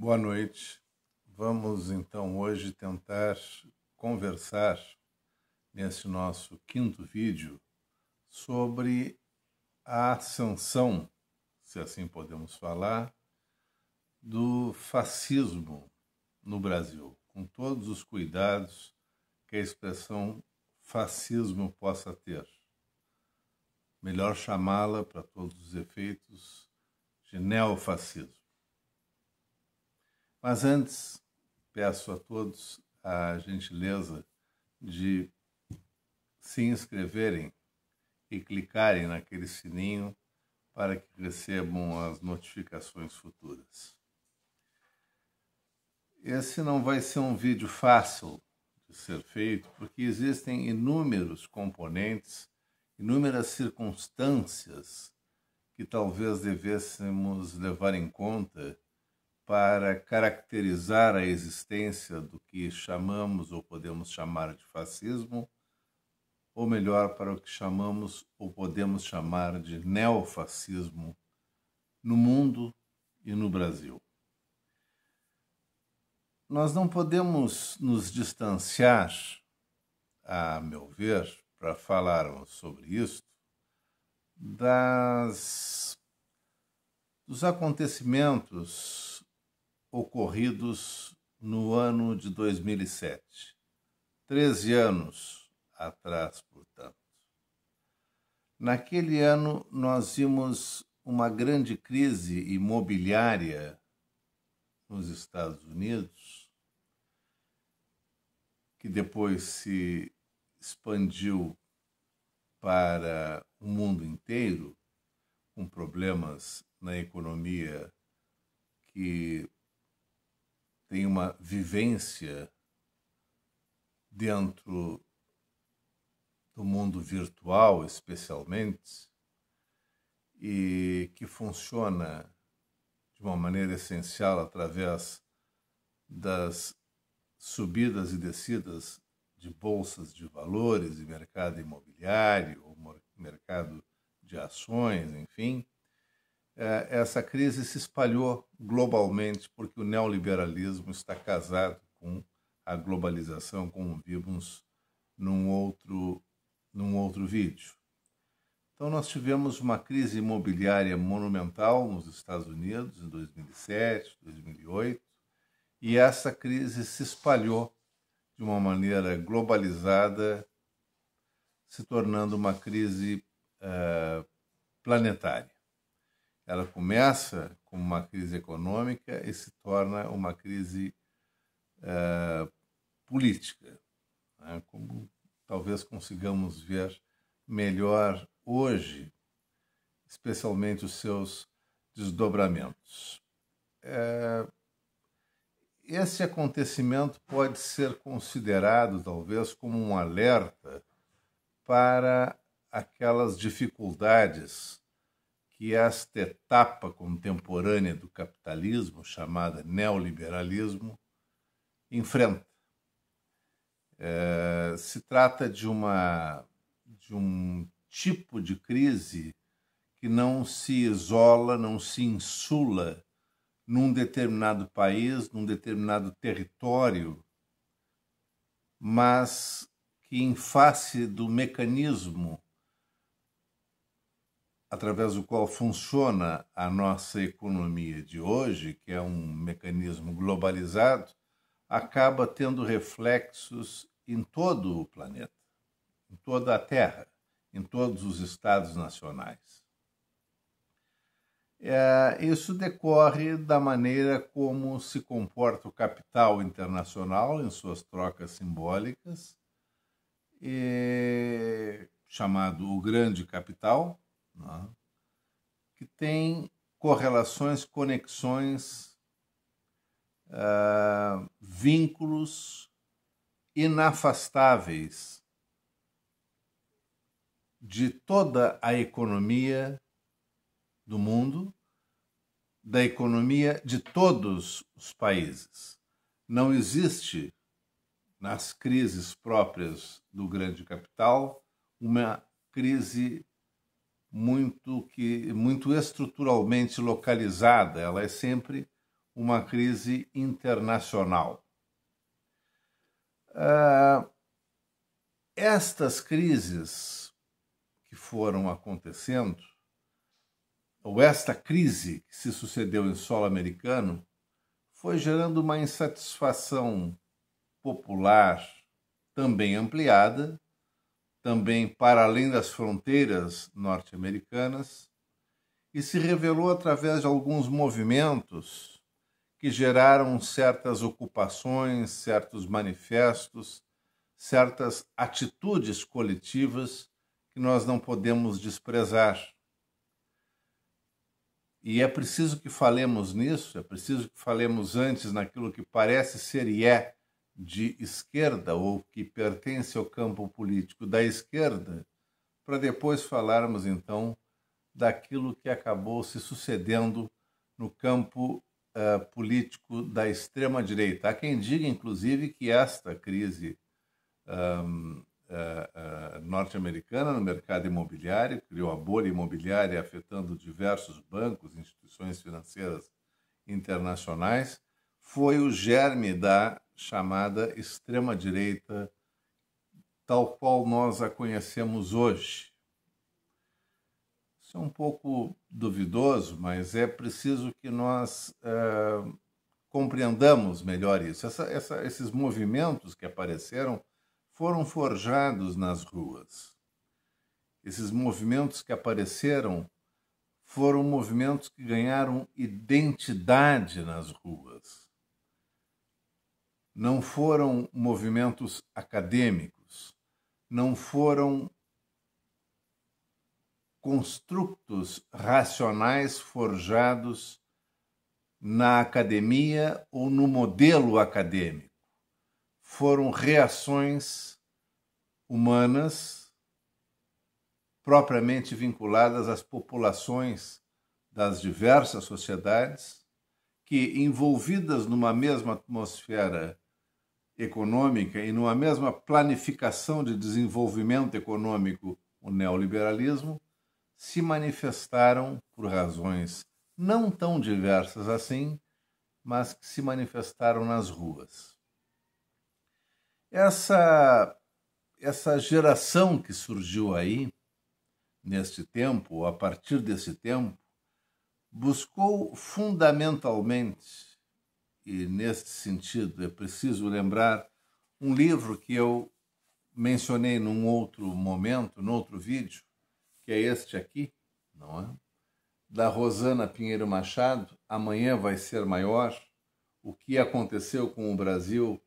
Boa noite. Vamos então hoje tentar conversar nesse nosso quinto vídeo sobre a ascensão, se assim podemos falar, do fascismo no Brasil, com todos os cuidados que a expressão fascismo possa ter. Melhor chamá-la, para todos os efeitos, de neofascismo. Mas antes, peço a todos a gentileza de se inscreverem e clicarem naquele sininho para que recebam as notificações futuras. Esse não vai ser um vídeo fácil de ser feito, porque existem inúmeros componentes, inúmeras circunstâncias que talvez devêssemos levar em conta para caracterizar a existência do que chamamos ou podemos chamar de fascismo, ou melhor, para o que chamamos ou podemos chamar de neofascismo no mundo e no Brasil. Nós não podemos nos distanciar, a meu ver, para falarmos sobre isso, dos acontecimentos ocorridos no ano de 2007. 13 anos atrás, portanto. Naquele ano, nós vimos uma grande crise imobiliária nos Estados Unidos, que depois se expandiu para o mundo inteiro, com problemas na economia que tem uma vivência dentro do mundo virtual, especialmente, e que funciona de uma maneira essencial através das subidas e descidas de bolsas de valores e mercado imobiliário, ou mercado de ações, enfim. Essa crise se espalhou globalmente porque o neoliberalismo está casado com a globalização, como vimos num outro vídeo. Então nós tivemos uma crise imobiliária monumental nos Estados Unidos em 2007, 2008, e essa crise se espalhou de uma maneira globalizada, se tornando uma crise planetária. Ela começa como uma crise econômica e se torna uma crise política, né? Como talvez consigamos ver melhor hoje, especialmente os seus desdobramentos. Esse acontecimento pode ser considerado, talvez, como um alerta para aquelas dificuldades que esta etapa contemporânea do capitalismo, chamada neoliberalismo, enfrenta. Se trata de um tipo de crise que não se isola, não se insula num determinado país, num determinado território, mas que, em face do mecanismo através do qual funciona a nossa economia de hoje, que é um mecanismo globalizado, acaba tendo reflexos em todo o planeta, em toda a Terra, em todos os estados nacionais. Isso decorre da maneira como se comporta o capital internacional em suas trocas simbólicas, chamado o grande capital, né, que tem correlações, conexões, vínculos inafastáveis de toda a economia do mundo, da economia de todos os países. Não existe, nas crises próprias do grande capital, uma crise muito estruturalmente localizada. Ela é sempre uma crise internacional. Estas crises que foram acontecendo, ou esta crise que se sucedeu em solo americano, foi gerando uma insatisfação popular também ampliada, também para além das fronteiras norte-americanas, e se revelou através de alguns movimentos que geraram certas ocupações, certos manifestos, certas atitudes coletivas que nós não podemos desprezar. E é preciso que falemos nisso, é preciso que falemos antes naquilo que parece ser e é de esquerda, ou que pertence ao campo político da esquerda, para depois falarmos, então, daquilo que acabou se sucedendo no campo político da extrema-direita. Há quem diga, inclusive, que esta crise norte-americana no mercado imobiliário criou a bolha imobiliária afetando diversos bancos, instituições financeiras internacionais, foi o germe da chamada extrema-direita, tal qual nós a conhecemos hoje. Isso é um pouco duvidoso, mas é preciso que nós compreendamos melhor isso. Esses movimentos que apareceram foram forjados nas ruas. Esses movimentos que apareceram foram movimentos que ganharam identidade nas ruas. Não foram movimentos acadêmicos, não foram construtos racionais forjados na academia ou no modelo acadêmico. Foram reações humanas propriamente vinculadas às populações das diversas sociedades que, envolvidas numa mesma atmosfera econômica e numa mesma planificação de desenvolvimento econômico, o neoliberalismo, se manifestaram por razões não tão diversas assim, mas que se manifestaram nas ruas. Essa geração que surgiu aí, neste tempo, a partir desse tempo, buscou fundamentalmente, e neste sentido é preciso lembrar um livro que eu mencionei num outro momento, num outro vídeo, que é este aqui, não é? Da Rosana Pinheiro Machado, Amanhã Vai Ser Maior, o que aconteceu com o Brasil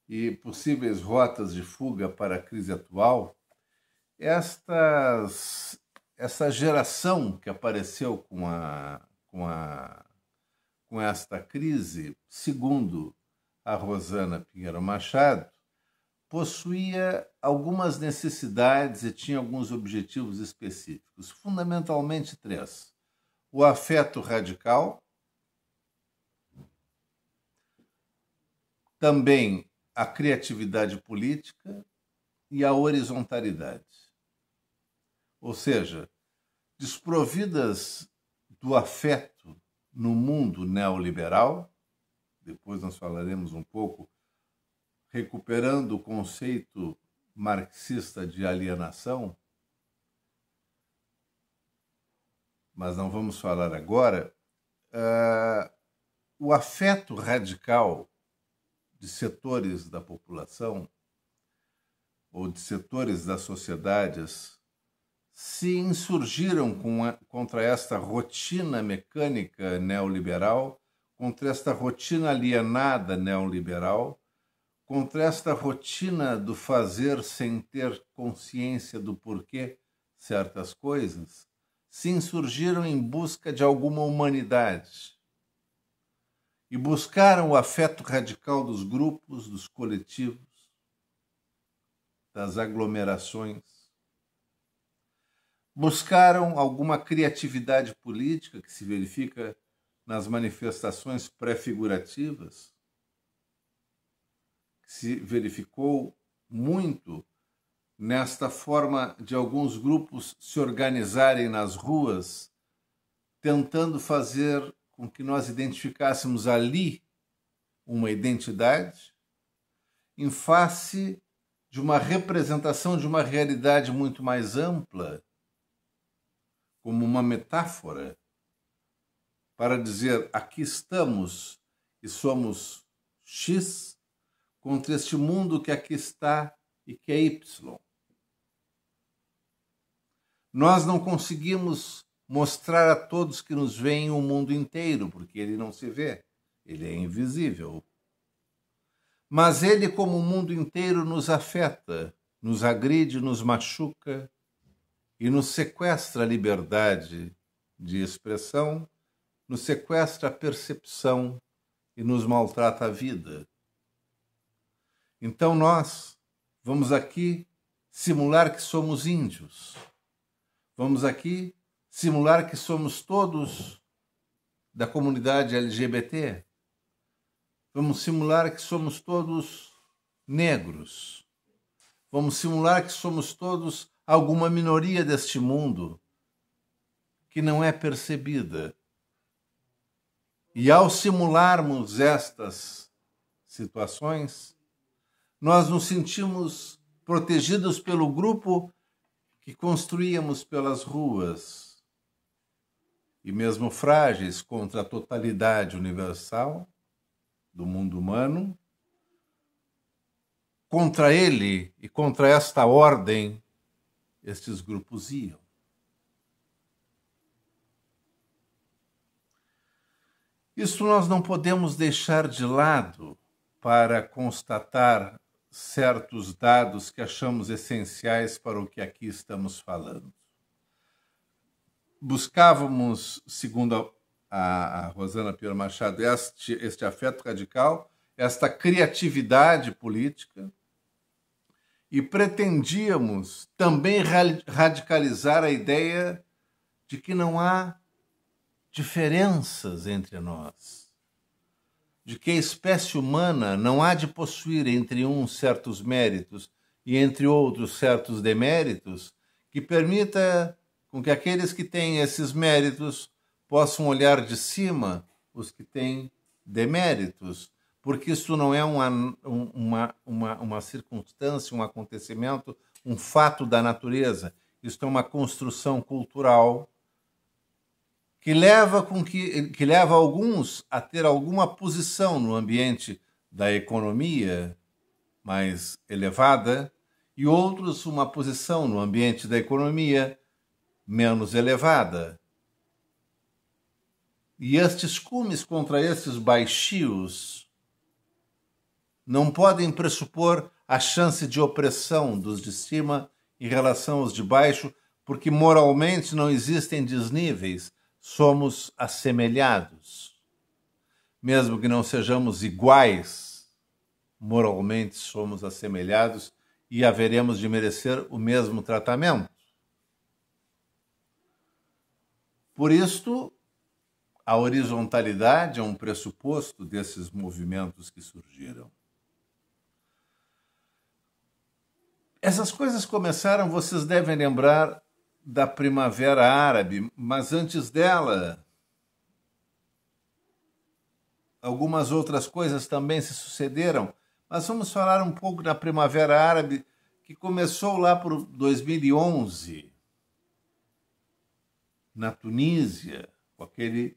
e possíveis rotas de fuga para a crise atual. Essa geração que apareceu com esta crise, segundo a Rosana Pinheiro Machado, possuía algumas necessidades e tinha alguns objetivos específicos, fundamentalmente 3. O afeto radical, também a criatividade política e a horizontalidade. Ou seja, desprovidas do afeto no mundo neoliberal, depois nós falaremos um pouco, recuperando o conceito marxista de alienação, mas não vamos falar agora, o afeto radical de setores da população ou de setores das sociedades se insurgiram contra esta rotina mecânica neoliberal, contra esta rotina alienada neoliberal, contra esta rotina do fazer sem ter consciência do porquê certas coisas, se insurgiram em busca de alguma humanidade e buscaram o afeto radical dos grupos, dos coletivos, das aglomerações. Buscaram alguma criatividade política que se verifica nas manifestações pré-figurativas, que se verificou muito nesta forma de alguns grupos se organizarem nas ruas, tentando fazer com que nós identificássemos ali uma identidade em face de uma representação de uma realidade muito mais ampla, como uma metáfora, para dizer, aqui estamos e somos X contra este mundo que aqui está e que é Y. Nós não conseguimos mostrar a todos que nos veem o mundo inteiro, porque ele não se vê, ele é invisível. Mas ele, como o mundo inteiro, nos afeta, nos agride, nos machuca e nos sequestra a liberdade de expressão, nos sequestra a percepção e nos maltrata a vida. Então nós vamos aqui simular que somos índios. Vamos aqui simular que somos todos da comunidade LGBT. Vamos simular que somos todos negros. Vamos simular que somos todos alguma minoria deste mundo que não é percebida. E ao simularmos estas situações, nós nos sentimos protegidos pelo grupo que construíamos pelas ruas, e mesmo frágeis contra a totalidade universal do mundo humano, contra ele e contra esta ordem, estes grupos iam. Isso nós não podemos deixar de lado para constatar certos dados que achamos essenciais para o que aqui estamos falando. Buscávamos, segundo a Rosana Pinheiro Machado, este afeto radical, esta criatividade política, e pretendíamos também radicalizar a ideia de que não há diferenças entre nós, de que a espécie humana não há de possuir entre uns certos méritos e entre outros certos deméritos que permita com que aqueles que têm esses méritos possam olhar de cima os que têm deméritos, porque isso não é uma circunstância, um acontecimento, um fato da natureza. Isso é uma construção cultural que leva alguns a ter alguma posição no ambiente da economia mais elevada e outros uma posição no ambiente da economia menos elevada. E estes cumes contra estes baixios não podem pressupor a chance de opressão dos de cima em relação aos de baixo, porque moralmente não existem desníveis, somos assemelhados. Mesmo que não sejamos iguais, moralmente somos assemelhados e haveremos de merecer o mesmo tratamento. Por isto, a horizontalidade é um pressuposto desses movimentos que surgiram. Essas coisas começaram, vocês devem lembrar, da Primavera Árabe, mas antes dela, algumas outras coisas também se sucederam. Mas vamos falar um pouco da Primavera Árabe, que começou lá por 2011, na Tunísia, com aquele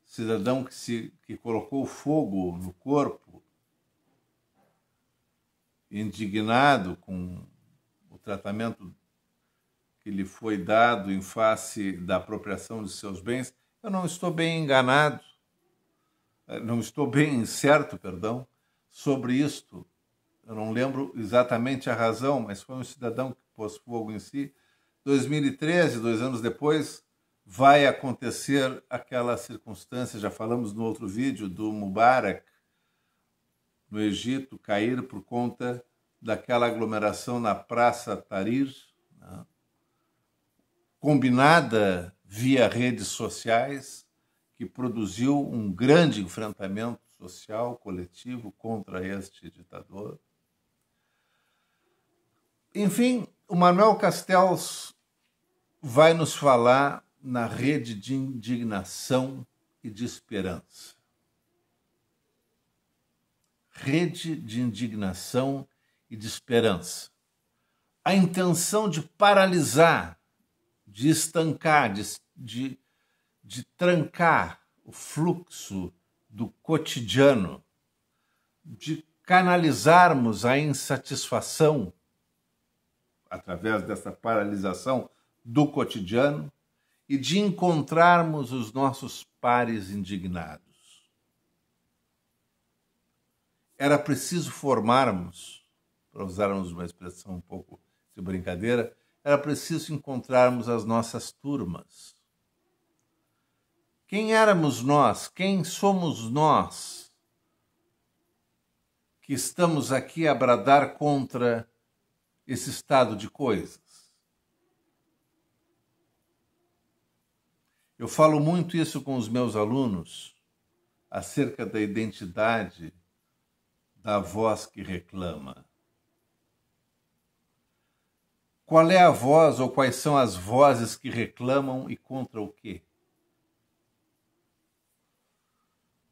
cidadão que colocou fogo no corpo, indignado com o tratamento que lhe foi dado em face da apropriação de seus bens. Eu não estou bem enganado, não estou bem certo, sobre isto. Eu não lembro exatamente a razão, mas foi um cidadão que pôs fogo em si. 2013, 2 anos depois, vai acontecer aquela circunstância, já falamos no outro vídeo, do Mubarak, no Egito, cair por conta daquela aglomeração na Praça Tahrir, né, combinada via redes sociais, que produziu um grande enfrentamento social, coletivo, contra este ditador. Enfim, o Manuel Castells vai nos falar na rede de indignação e de esperança. Rede de indignação e de esperança. A intenção de paralisar, de estancar, de trancar o fluxo do cotidiano, de canalizarmos a insatisfação através dessa paralisação do cotidiano e de encontrarmos os nossos pares indignados. Era preciso formarmos, para usarmos uma expressão um pouco de brincadeira, era preciso encontrarmos as nossas turmas. Quem éramos nós? Quem somos nós que estamos aqui a bradar contra esse estado de coisas? Eu falo muito isso com os meus alunos acerca da identidade da voz que reclama. Qual é a voz ou quais são as vozes que reclamam e contra o quê?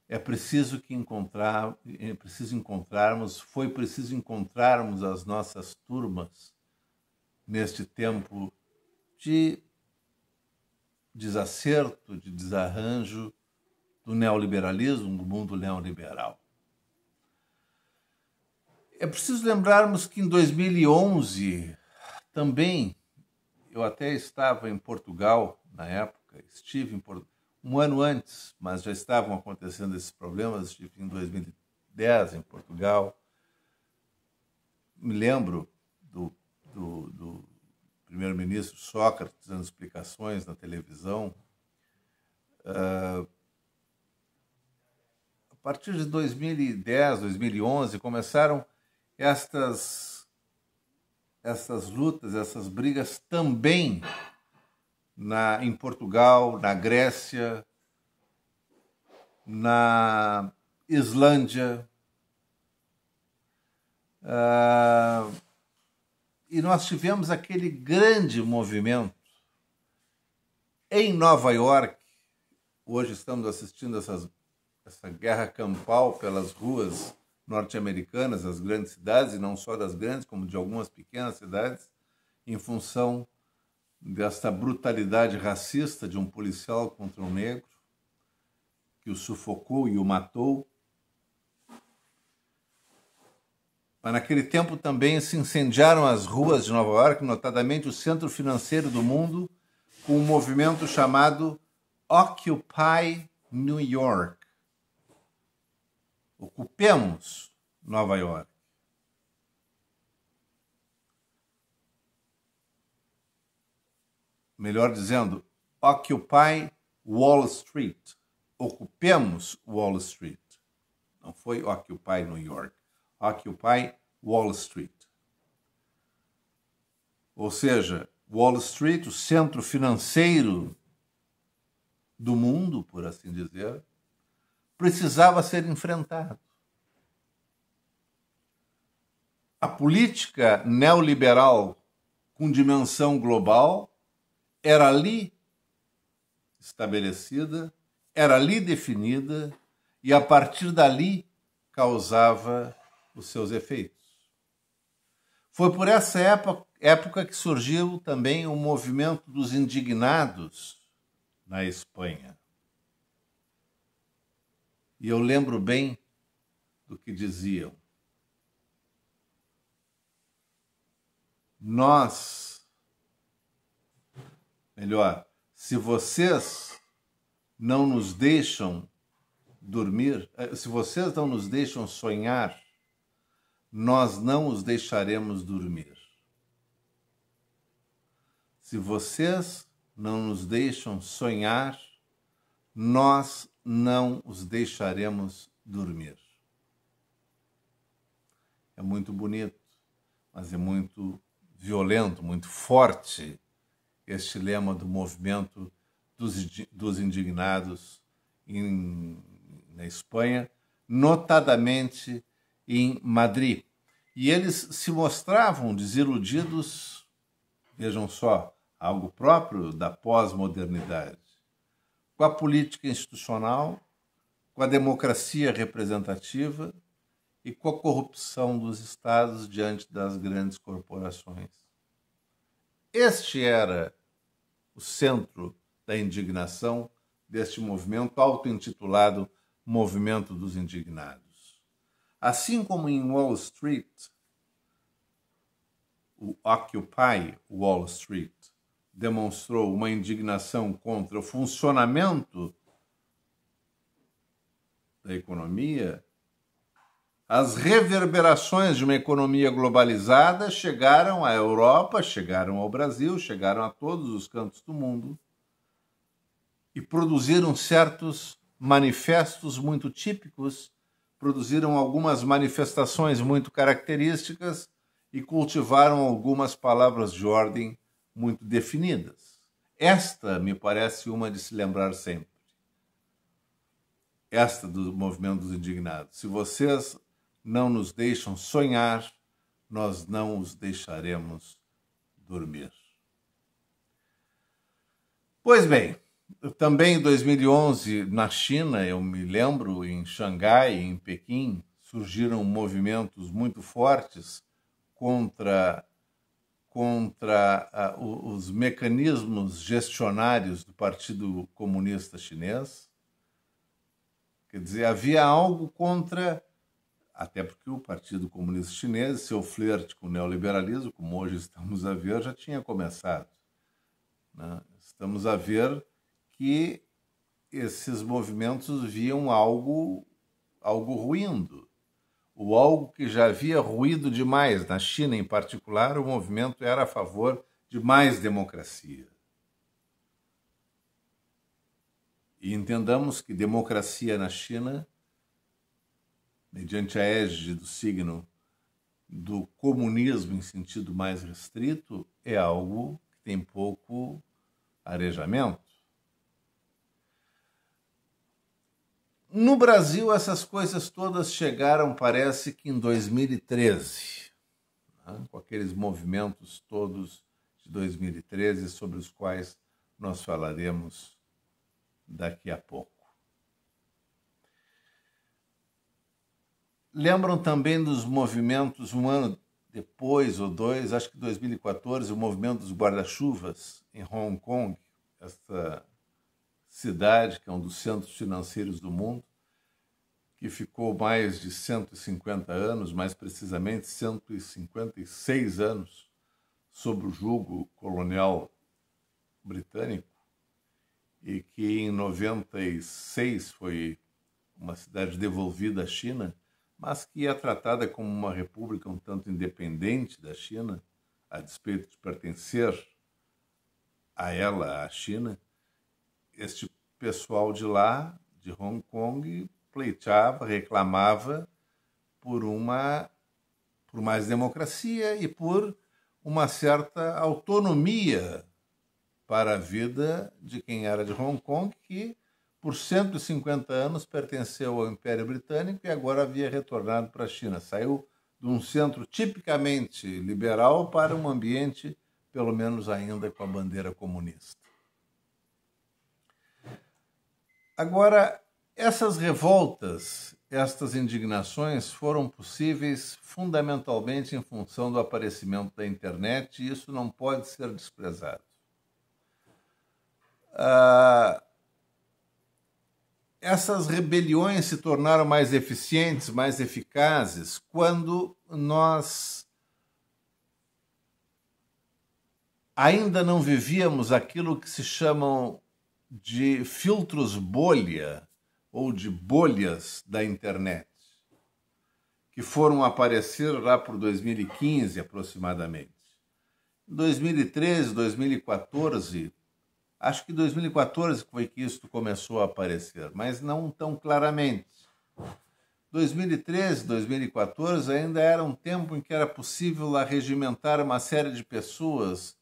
Foi preciso encontrarmos as nossas turmas neste tempo de desacerto, de desarranjo do neoliberalismo, do mundo neoliberal. É preciso lembrarmos que em 2011 também, eu até estava em Portugal na época, estive em Portugal, um ano antes, mas já estavam acontecendo esses problemas, estive em 2010 em Portugal. Me lembro do primeiro-ministro Sócrates dando explicações na televisão. A partir de 2010, 2011, começaram estas lutas, essas brigas também em Portugal, na Grécia, na Islândia. E nós tivemos aquele grande movimento em Nova York. Hoje estamos assistindo essa guerra campal pelas ruas norte-americanas, das grandes cidades, e não só das grandes, como de algumas pequenas cidades, em função desta brutalidade racista de um policial contra um negro, que o sufocou e o matou. Mas naquele tempo também se incendiaram as ruas de Nova York, notadamente o centro financeiro do mundo, com um movimento chamado Occupy New York. Ocupemos Nova York. Melhor dizendo, Occupy Wall Street. Ocupemos Wall Street. Não foi Occupy New York. Occupy Wall Street. Ou seja, Wall Street, o centro financeiro do mundo, por assim dizer, precisava ser enfrentado. A política neoliberal com dimensão global era ali estabelecida, era ali definida e a partir dali causava os seus efeitos. Foi por essa época que surgiu também o movimento dos indignados na Espanha. E eu lembro bem do que diziam. Se vocês não nos deixam dormir, se vocês não nos deixam sonhar, nós não os deixaremos dormir. Se vocês não nos deixam sonhar, nós não os deixaremos dormir. É muito bonito, mas é muito violento, muito forte este lema do movimento dos indignados na Espanha, notadamente em Madrid. E eles se mostravam desiludidos, vejam só, algo próprio da pós-modernidade, com a política institucional, com a democracia representativa e com a corrupção dos estados diante das grandes corporações. Este era o centro da indignação deste movimento auto-intitulado Movimento dos Indignados. Assim como em Wall Street, o Occupy Wall Street demonstrou uma indignação contra o funcionamento da economia, as reverberações de uma economia globalizada chegaram à Europa, chegaram ao Brasil, chegaram a todos os cantos do mundo e produziram certos manifestos muito típicos, produziram algumas manifestações muito características e cultivaram algumas palavras de ordem muito definidas. Esta me parece uma de se lembrar sempre. Esta do movimento dos indignados. Se vocês não nos deixam sonhar, nós não os deixaremos dormir. Pois bem, também em 2011, na China, eu me lembro, em Xangai, em Pequim, surgiram movimentos muito fortes contra os mecanismos gestionários do Partido Comunista Chinês. Quer dizer, havia algo contra, até porque o Partido Comunista Chinês, seu flerte com o neoliberalismo, como hoje estamos a ver, já tinha começado, né? Estamos a ver que esses movimentos viam algo ruindo. O algo que já havia ruído demais. Na China, em particular, o movimento era a favor de mais democracia. E entendamos que democracia na China, mediante a égide do signo do comunismo em sentido mais restrito, é algo que tem pouco arejamento. No Brasil, essas coisas todas chegaram, parece que em 2013, né? Com aqueles movimentos todos de 2013, sobre os quais nós falaremos daqui a pouco. Lembram também dos movimentos, um ano depois ou dois, acho que 2014, o movimento dos guarda-chuvas em Hong Kong, essa cidade que é um dos centros financeiros do mundo, que ficou mais de 150 anos, mais precisamente 156 anos, sob o jugo colonial britânico, e que em 96 foi uma cidade devolvida à China, mas que é tratada como uma república um tanto independente da China, a despeito de pertencer a ela, à China. Este pessoal de lá, de Hong Kong, pleiteava, reclamava por mais democracia e por uma certa autonomia para a vida de quem era de Hong Kong, que por 150 anos pertenceu ao Império Britânico e agora havia retornado para a China. Saiu de um centro tipicamente liberal para um ambiente, pelo menos ainda com a bandeira comunista. Agora, essas revoltas, estas indignações foram possíveis fundamentalmente em função do aparecimento da internet, e isso não pode ser desprezado. Essas rebeliões se tornaram mais eficientes, mais eficazes, quando nós ainda não vivíamos aquilo que se chamam de filtros bolha ou de bolhas da internet, que foram aparecer lá por 2015 aproximadamente. Em 2013, 2014, acho que 2014 foi que isso começou a aparecer, mas não tão claramente. 2013, 2014 ainda era um tempo em que era possível arregimentar uma série de pessoas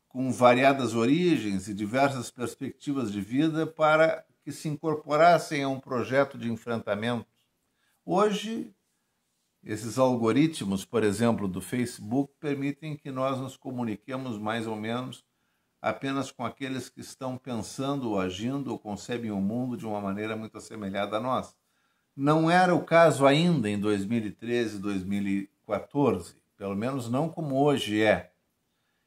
com variadas origens e diversas perspectivas de vida para que se incorporassem a um projeto de enfrentamento. Hoje, esses algoritmos, por exemplo, do Facebook, permitem que nós nos comuniquemos mais ou menos apenas com aqueles que estão pensando ou agindo ou concebem o mundo de uma maneira muito assemelhada a nós. Não era o caso ainda em 2013, 2014, pelo menos não como hoje é.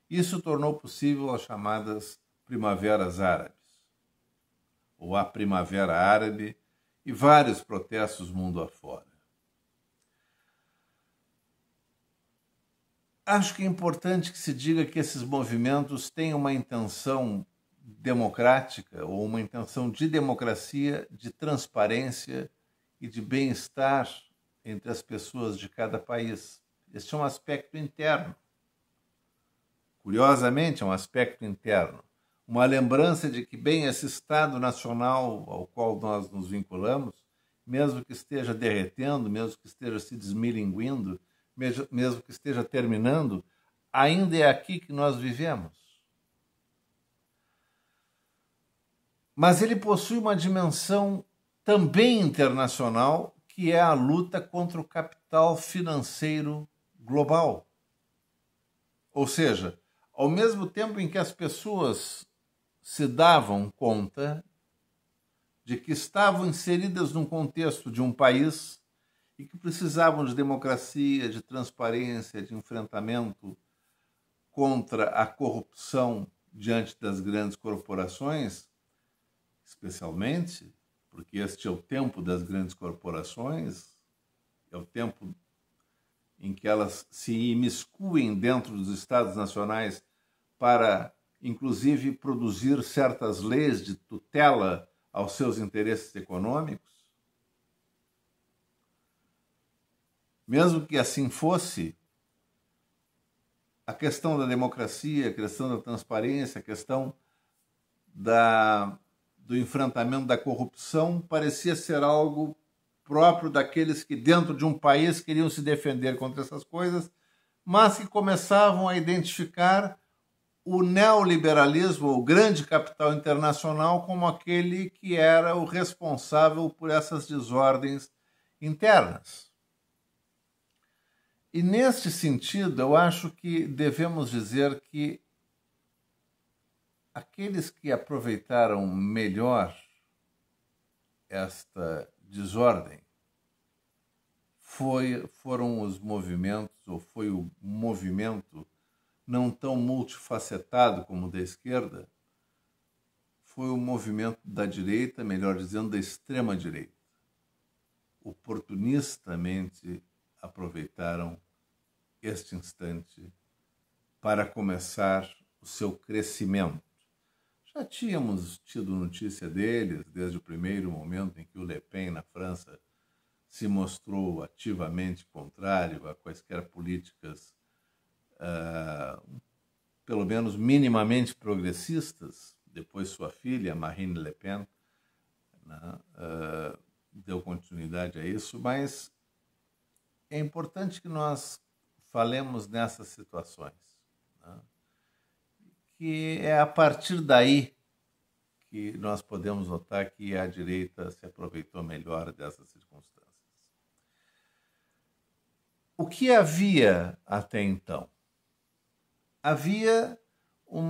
Isso tornou possível as chamadas primaveras árabes, ou a Primavera Árabe, e vários protestos mundo afora. Acho que é importante que se diga que esses movimentos têm uma intenção democrática ou uma intenção de democracia, de transparência e de bem-estar entre as pessoas de cada país. Este é um aspecto interno. Curiosamente, é um aspecto interno. Uma lembrança de que, bem, esse Estado nacional ao qual nós nos vinculamos, mesmo que esteja derretendo, mesmo que esteja se desmilinguindo, mesmo que esteja terminando, ainda é aqui que nós vivemos. Mas ele possui uma dimensão também internacional, que é a luta contra o capital financeiro global. Ou seja, ao mesmo tempo em que as pessoas se davam conta de que estavam inseridas num contexto de um país e que precisavam de democracia, de transparência, de enfrentamento contra a corrupção diante das grandes corporações, especialmente porque este é o tempo das grandes corporações, é o tempo em que elas se imiscuem dentro dos Estados nacionais para, inclusive, produzir certas leis de tutela aos seus interesses econômicos. Mesmo que assim fosse, a questão da democracia, a questão da transparência, a questão do enfrentamento da corrupção parecia ser algo próprio daqueles que dentro de um país queriam se defender contra essas coisas, mas que começavam a identificar o neoliberalismo, o grande capital internacional, como aquele que era o responsável por essas desordens internas. E neste sentido, eu acho que devemos dizer que aqueles que aproveitaram melhor esta desordem foram os movimentos, ou foi o movimento não tão multifacetado como o da esquerda, foi o movimento da direita, melhor dizendo, da extrema-direita. Oportunistamente aproveitaram este instante para começar o seu crescimento. Já tínhamos tido notícia deles desde o primeiro momento em que o Le Pen, na França, se mostrou ativamente contrário a quaisquer políticas, pelo menos minimamente progressistas. Depois sua filha, Marine Le Pen, né, deu continuidade a isso, mas é importante que nós falemos nessas situações, né, que é a partir daí que nós podemos notar que a direita se aproveitou melhor dessas circunstâncias. O que havia até então? Havia um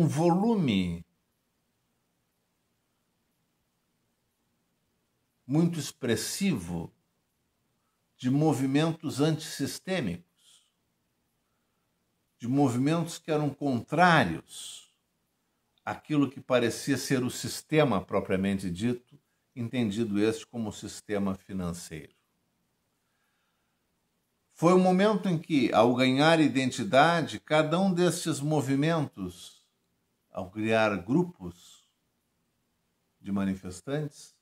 volume muito expressivo de movimentos antissistêmicos, de movimentos que eram contrários àquilo que parecia ser o sistema propriamente dito, entendido este como sistema financeiro. Foi o momento em que, ao ganhar identidade, cada um destes movimentos, ao criar grupos de manifestantes,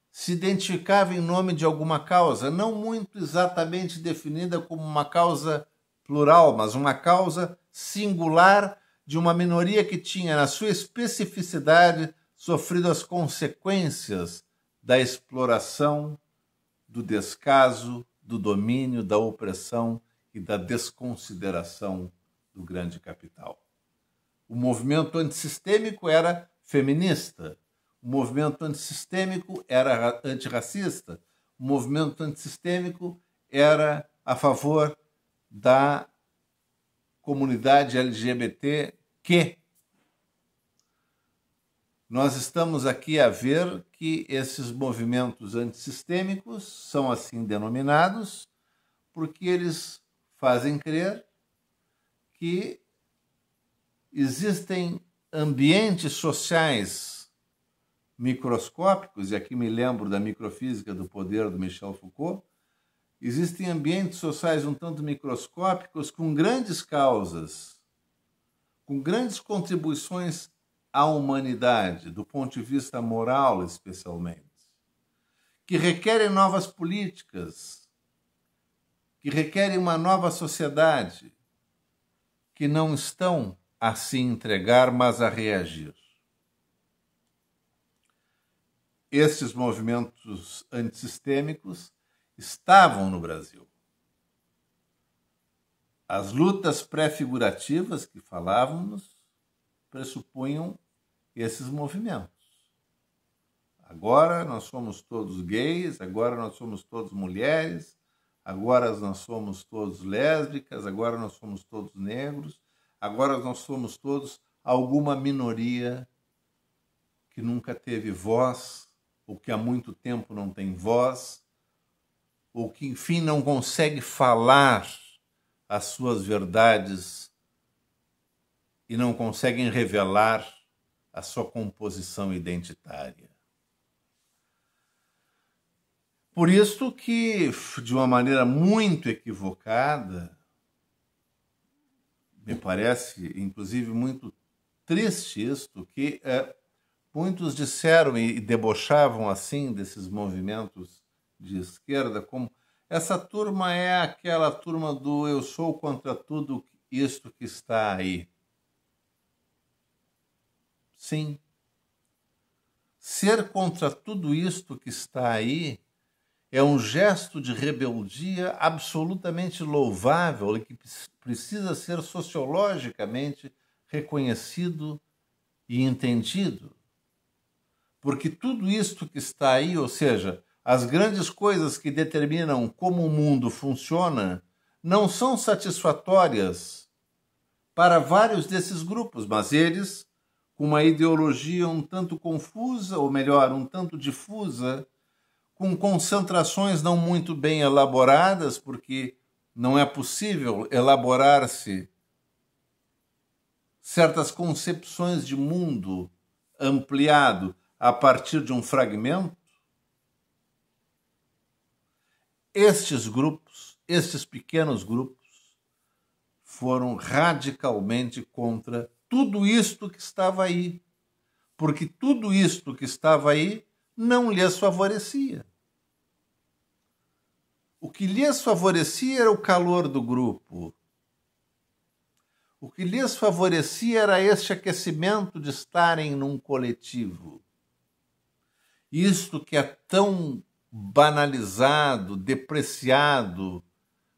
se identificava em nome de alguma causa, não muito exatamente definida como uma causa plural, mas uma causa singular de uma minoria que tinha, na sua especificidade, sofrido as consequências da exploração, do descaso, do domínio, da opressão e da desconsideração do grande capital. O movimento antissistêmico era feminista, o movimento antissistêmico era antirracista, o movimento antissistêmico era a favor da comunidade LGBTQ. Nós estamos aqui a ver que esses movimentos antissistêmicos são assim denominados porque eles fazem crer que existem ambientes sociais microscópicos, e aqui me lembro da microfísica do poder do Michel Foucault, existem ambientes sociais um tanto microscópicos com grandes causas, com grandes contribuições à humanidade, do ponto de vista moral especialmente, que requerem novas políticas, que requerem uma nova sociedade, que não estão a se entregar, mas a reagir. Estes movimentos antissistêmicos estavam no Brasil. As lutas pré-figurativas que falávamos pressupunham esses movimentos. Agora nós somos todos gays, agora nós somos todos mulheres, agora nós somos todos lésbicas, agora nós somos todos negros, agora nós somos todos alguma minoria que nunca teve voz, ou que há muito tempo não tem voz, ou que, enfim, não consegue falar as suas verdades e não conseguem revelar a sua composição identitária. Por isso que, de uma maneira muito equivocada, me parece, inclusive, muito triste isto, que muitos disseram e debochavam assim desses movimentos de esquerda, como essa turma é aquela turma do eu sou contra tudo isto que está aí. Sim. Ser contra tudo isto que está aí é um gesto de rebeldia absolutamente louvável e que precisa ser sociologicamente reconhecido e entendido. Porque tudo isto que está aí, ou seja, as grandes coisas que determinam como o mundo funciona, não são satisfatórias para vários desses grupos, mas eles, com uma ideologia um tanto confusa, ou melhor, um tanto difusa, com concentrações não muito bem elaboradas, porque não é possível elaborar-se certas concepções de mundo ampliado a partir de um fragmento. Estes grupos, estes pequenos grupos, foram radicalmente contra tudo isto que estava aí, porque tudo isto que estava aí não lhes favorecia. O que lhes favorecia era o calor do grupo. O que lhes favorecia era este aquecimento de estarem num coletivo. Isto que é tão banalizado, depreciado,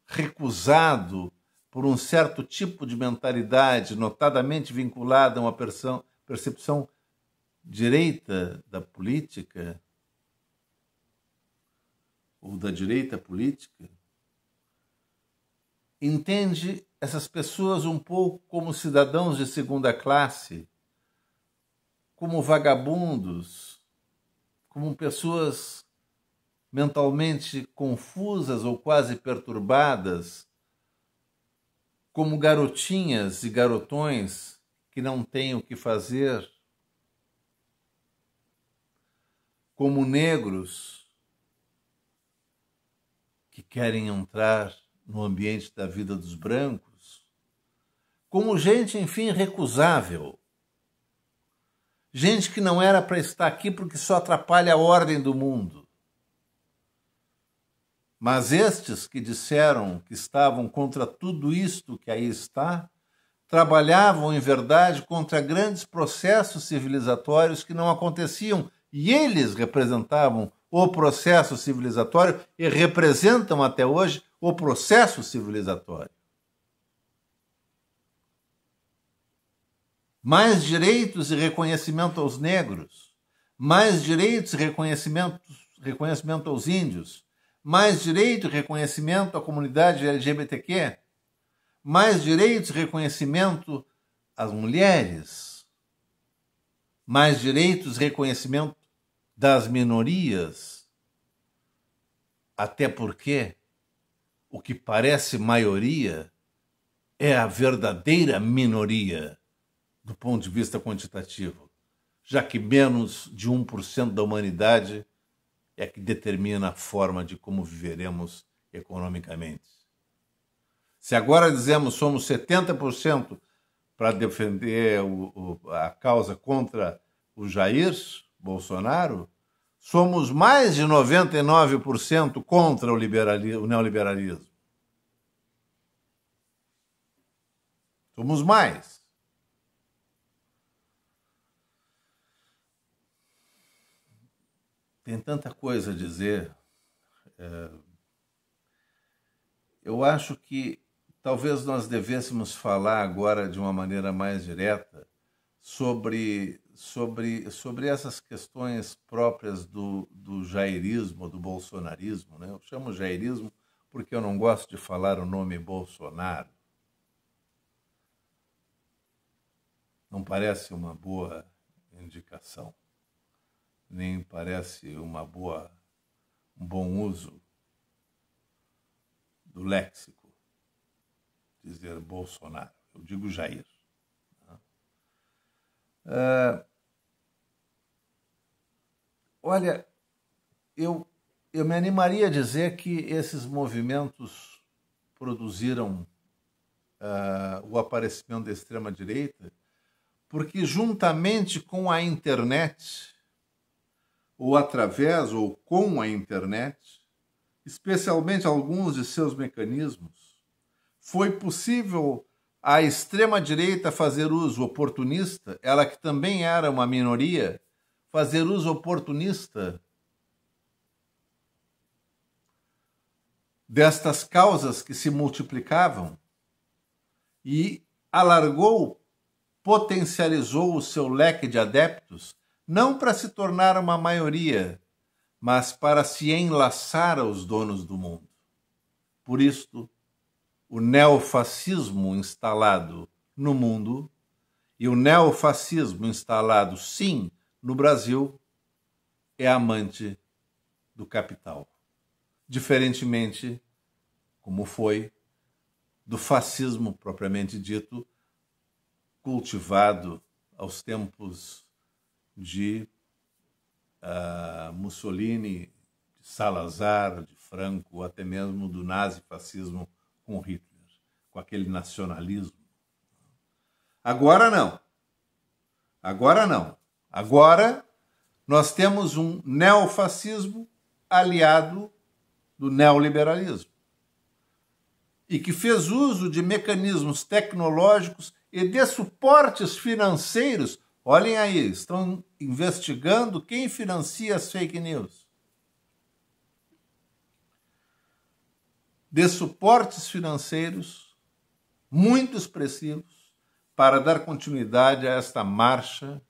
recusado por um certo tipo de mentalidade, notadamente vinculada a uma percepção direita da política, ou da direita política, entende essas pessoas um pouco como cidadãos de segunda classe, como vagabundos, como pessoas mentalmente confusas ou quase perturbadas, como garotinhas e garotões que não têm o que fazer, como negros que querem entrar no ambiente da vida dos brancos, como gente, enfim, recusável. Gente que não era para estar aqui porque só atrapalha a ordem do mundo. Mas estes que disseram que estavam contra tudo isto que aí está, trabalhavam, em verdade, contra grandes processos civilizatórios que não aconteciam, e eles representavam o processo civilizatório e representam até hoje o processo civilizatório. Mais direitos e reconhecimento aos negros, mais direitos e reconhecimento aos índios, mais direito e reconhecimento à comunidade LGBTQ, mais direitos e reconhecimento às mulheres, mais direitos e reconhecimento das minorias, até porque o que parece maioria é a verdadeira minoria do ponto de vista quantitativo, já que menos de 1% da humanidade é que determina a forma de como viveremos economicamente. Se agora dizemos somos 70% para defender a causa contra o Jair Bolsonaro, somos mais de 99% contra o neoliberalismo. Somos mais. Tem tanta coisa a dizer. Eu acho que talvez nós devêssemos falar agora de uma maneira mais direta sobre essas questões próprias do jairismo, do bolsonarismo, né? Eu chamo jairismo porque eu não gosto de falar o nome Bolsonaro. Não parece uma boa indicação, nem parece um bom uso do léxico, dizer Bolsonaro. Eu digo Jair. Olha, eu me animaria a dizer que esses movimentos produziram o aparecimento da extrema-direita porque, juntamente com a internet, ou através ou com a internet, especialmente alguns de seus mecanismos, foi possível a extrema-direita fazer uso oportunista, ela que também era uma minoria, fazer uso oportunista destas causas que se multiplicavam e alargou, potencializou o seu leque de adeptos, não para se tornar uma maioria, mas para se enlaçar aos donos do mundo. Por isto, o neofascismo instalado no mundo e o neofascismo instalado, sim, no Brasil, é amante do capital. Diferentemente, como foi, do fascismo propriamente dito, cultivado aos tempos de Mussolini, de Salazar, de Franco, ou até mesmo do nazifascismo com Hitler, com aquele nacionalismo. Agora não. Agora não. Agora nós temos um neofascismo aliado do neoliberalismo e que fez uso de mecanismos tecnológicos e de suportes financeiros. Olhem aí, estão investigando quem financia as fake news. De suportes financeiros muito expressivos para dar continuidade a esta marcha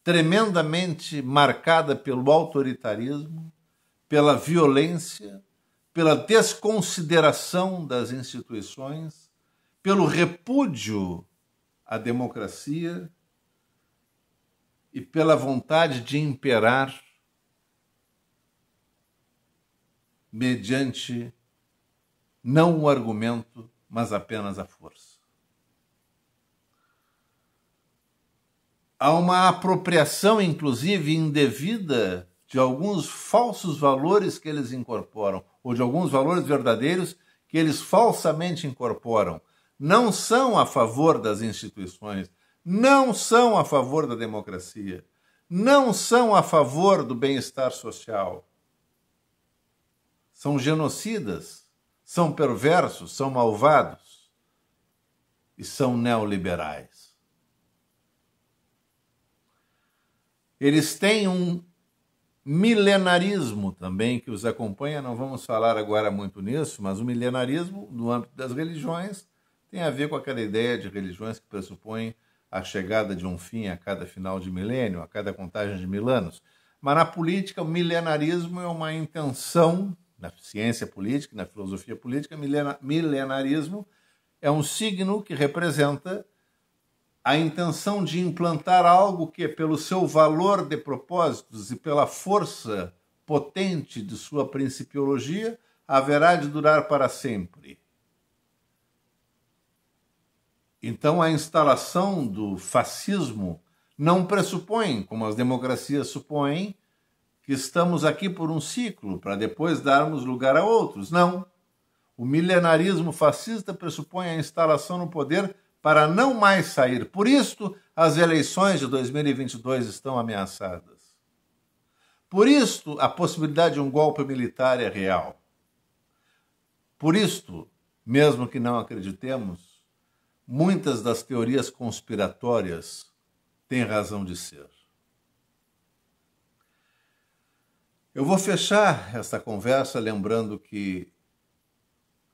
tremendamente marcada pelo autoritarismo, pela violência, pela desconsideração das instituições, pelo repúdio à democracia e pela vontade de imperar mediante não o argumento, mas apenas a força. Há uma apropriação, inclusive, indevida de alguns falsos valores que eles incorporam, ou de alguns valores verdadeiros que eles falsamente incorporam. Não são a favor das instituições, não são a favor da democracia, não são a favor do bem-estar social. São genocidas, são perversos, são malvados e são neoliberais. Eles têm um milenarismo também que os acompanha, não vamos falar agora muito nisso, mas o milenarismo, no âmbito das religiões, tem a ver com aquela ideia de religiões que pressupõem a chegada de um fim a cada final de milênio, a cada contagem de 1000 anos. Mas na política, o milenarismo é uma intenção, na ciência política, na filosofia política, milenarismo é um signo que representa a intenção de implantar algo que, pelo seu valor de propósitos e pela força potente de sua principiologia, haverá de durar para sempre. Então, a instalação do fascismo não pressupõe, como as democracias supõem, que estamos aqui por um ciclo, para depois darmos lugar a outros. Não. O milenarismo fascista pressupõe a instalação no poder para não mais sair. Por isso, as eleições de 2022 estão ameaçadas. Por isso, a possibilidade de um golpe militar é real. Por isto, mesmo que não acreditemos, muitas das teorias conspiratórias têm razão de ser. Eu vou fechar esta conversa lembrando que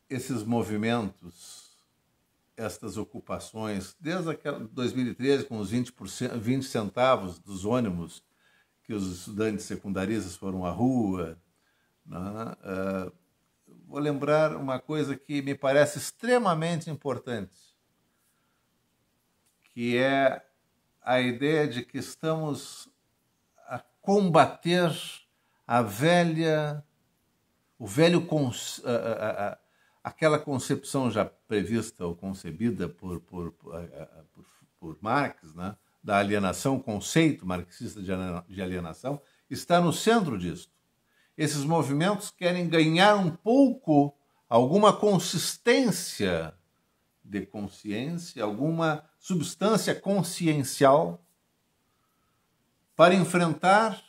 esses movimentos, estas ocupações, desde 2013, com os 20 centavos dos ônibus que os estudantes secundaristas foram à rua, né? Vou lembrar uma coisa que me parece extremamente importante, que é a ideia de que estamos a combater aquela concepção já prevista ou concebida por Marx, né, da alienação, conceito marxista de alienação, está no centro disso. Esses movimentos querem ganhar um pouco, alguma consistência de consciência, alguma substância consciencial para enfrentar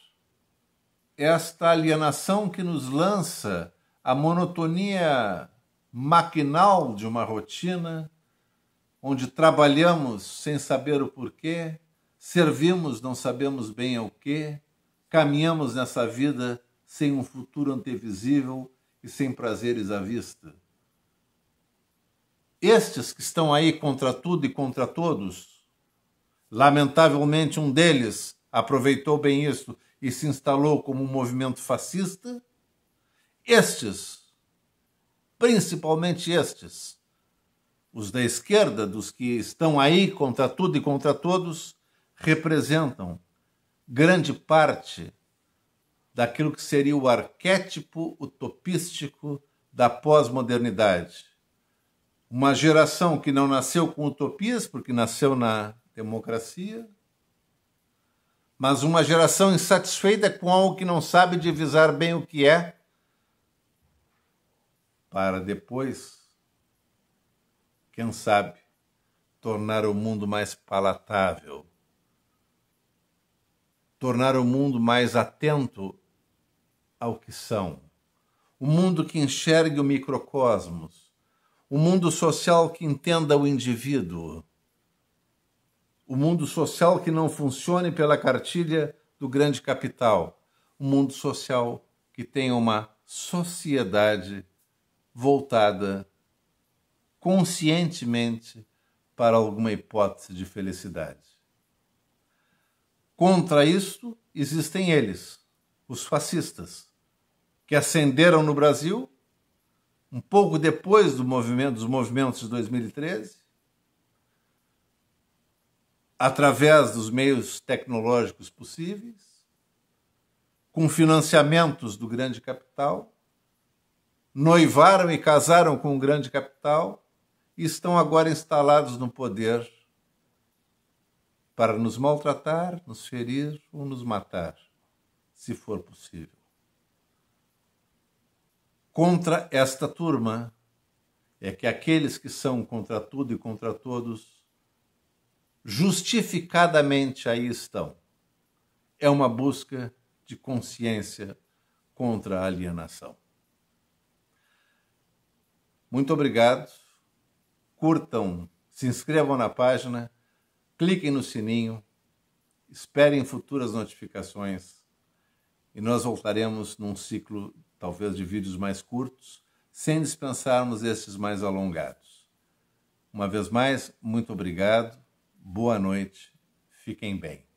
esta alienação que nos lança a monotonia maquinal de uma rotina, onde trabalhamos sem saber o porquê, servimos não sabemos bem ao quê, caminhamos nessa vida sem um futuro antevisível e sem prazeres à vista. Estes que estão aí contra tudo e contra todos, lamentavelmente um deles aproveitou bem isso e se instalou como um movimento fascista, estes, principalmente estes, os da esquerda, dos que estão aí contra tudo e contra todos, representam grande parte daquilo que seria o arquétipo utopístico da pós-modernidade. Uma geração que não nasceu com utopias, porque nasceu na democracia, mas uma geração insatisfeita com algo que não sabe divisar bem o que é, para depois, quem sabe, tornar o mundo mais palatável, tornar o mundo mais atento ao que são, o mundo que enxergue o microcosmos, o mundo social que entenda o indivíduo, o mundo social que não funcione pela cartilha do grande capital, o mundo social que tenha uma sociedade voltada conscientemente para alguma hipótese de felicidade. Contra isto existem eles, os fascistas, que ascenderam no Brasil um pouco depois dos movimentos de 2013, através dos meios tecnológicos possíveis, com financiamentos do grande capital, noivaram e casaram com o grande capital e estão agora instalados no poder para nos maltratar, nos ferir ou nos matar, se for possível. Contra esta turma é que aqueles que são contra tudo e contra todos justificadamente aí estão. É uma busca de consciência contra a alienação. Muito obrigado. Curtam, se inscrevam na página, cliquem no sininho, esperem futuras notificações e nós voltaremos num ciclo, talvez, de vídeos mais curtos, sem dispensarmos esses mais alongados. Uma vez mais, muito obrigado. Boa noite, fiquem bem.